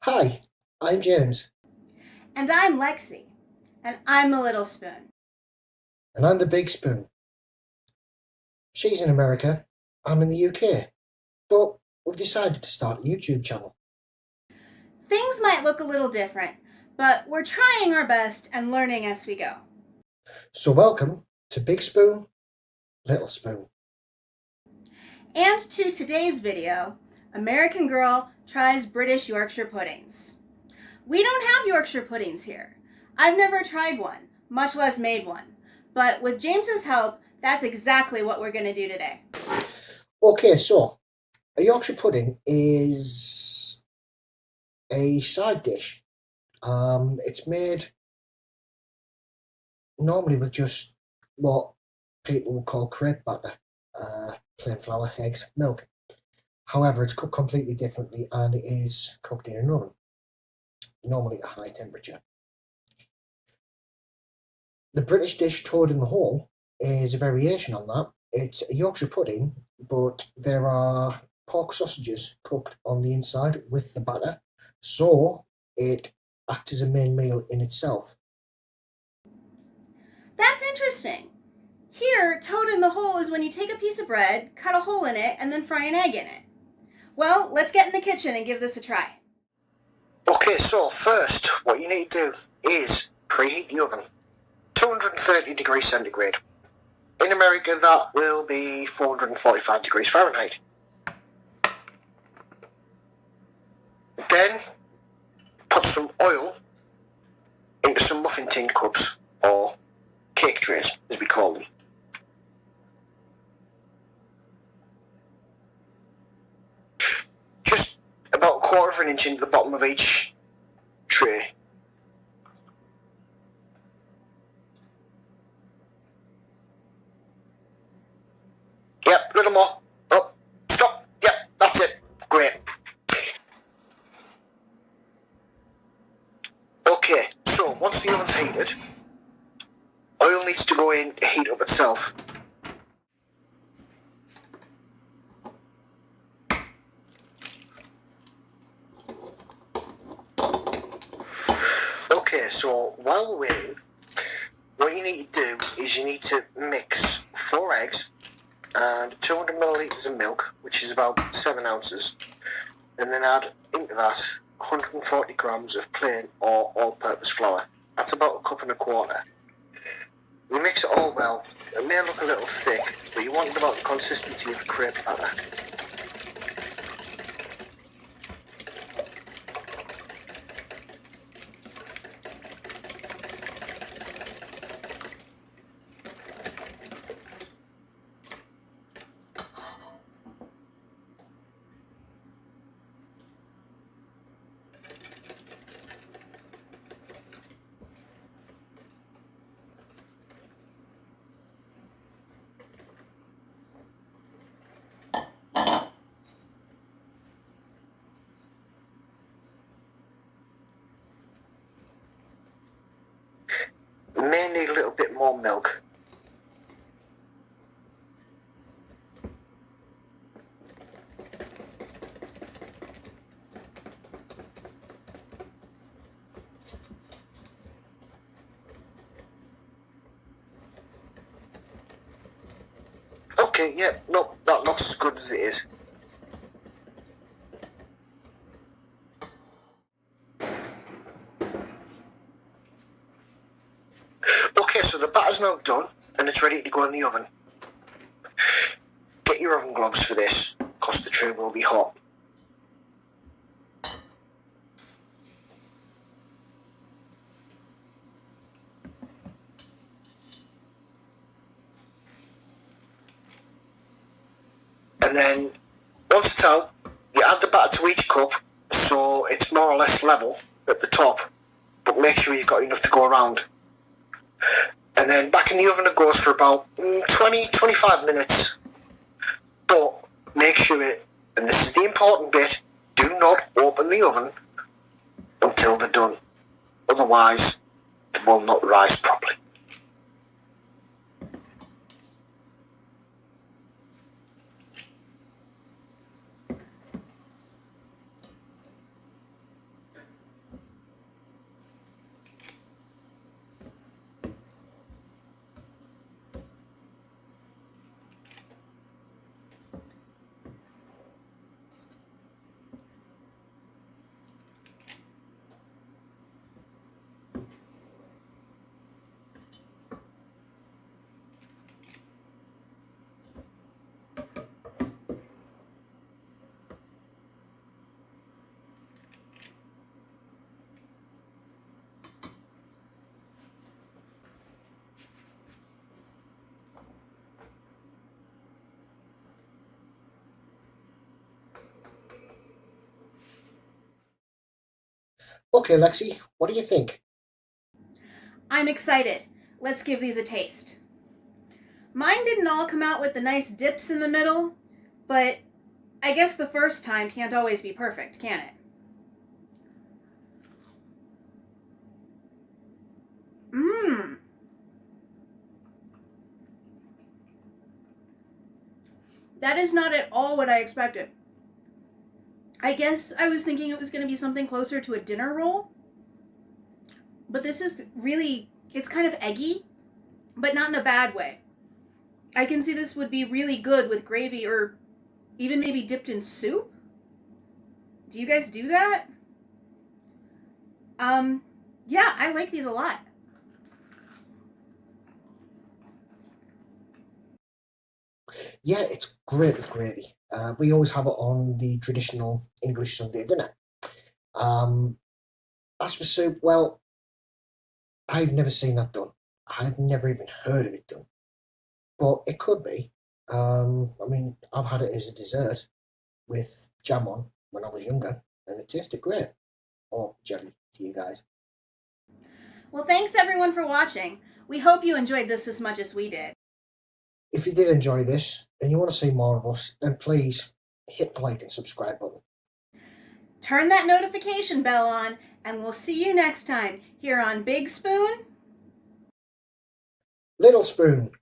Hi, I'm James, And I'm Lexi. And I'm the little spoon. and I'm the Big Spoon. She's in America, I'm in the UK, but we've decided to start a YouTube channel. Things might look a little different, but we're trying our best and learning as we go. So welcome to Big Spoon, Little Spoon. And to today's video, American Girl tries British Yorkshire puddings. We don't have Yorkshire puddings here. I've never tried one, much less made one. But with James's help, that's exactly what we're going to do today. Okay, so a Yorkshire pudding is a side dish. It's made normally with just what people would call crepe batter, plain flour, eggs, milk. However, it's cooked completely differently and it is cooked in an oven, normally at a high temperature. The British dish toad in the hole is a variation on that. It's a Yorkshire pudding, but there are pork sausages cooked on the inside with the batter, so it acts as a main meal in itself. That's interesting. Here, toad in the hole is when you take a piece of bread, cut a hole in it, and then fry an egg in it. Well, let's get in the kitchen and give this a try. Okay, so first, what you need to do is preheat the oven, 230 degrees centigrade. In America, that will be 445 degrees Fahrenheit. Then, put some oil into some muffin tin cups, or cake trays, as we call them. Just about a quarter of an inch into the bottom of each tray. Yep, a little more. Oh, stop. Yep, that's it. Great. Okay, so once the oven's heated, oil needs to go in to heat up itself. Okay, so while we're waiting, what you need to do is you need to mix 4 eggs and 200 millilitres of milk, which is about 7 ounces, and then add into that 140 grams of plain or all-purpose flour. That's about a cup and a quarter. You mix it all well. It may look a little thick, but you want it about the consistency of crepe batter. You may need a little bit more milk. Okay, yeah, no, that looks as good as it is. Okay, so the batter's now done and it's ready to go in the oven. Get your oven gloves for this, because the tray will be hot. And then, once it's out, you add the batter to each cup, so it's more or less level at the top, but make sure you've got enough to go around. And then back in the oven it goes for about 20-25 minutes. But make sure it, and this is the important bit, do not open the oven until they're done. Otherwise, it will not rise properly. Okay, Lexi, what do you think? I'm excited. Let's give these a taste. Mine didn't all come out with the nice dips in the middle, but I guess the first time can't always be perfect, can it? Mmm. That is not at all what I expected. I guess I was thinking it was going to be something closer to a dinner roll, but this is really, it's kind of eggy, but not in a bad way. I can see this would be really good with gravy or even maybe dipped in soup. Do you guys do that? Um, yeah, I like these a lot. Yeah, it's great with gravy. We always have it on the traditional English Sunday dinner. Um, as for soup, well, I've never seen that done. I've never even heard of it done. But it could be. I mean, I've had it as a dessert with jam on when I was younger, and it tasted great. Or jelly to you guys. Well, thanks everyone for watching. We hope you enjoyed this as much as we did. If you did enjoy this and you want to see more of us, then please hit the like and subscribe button. Turn that notification bell on, and we'll see you next time here on Big Spoon. Little Spoon.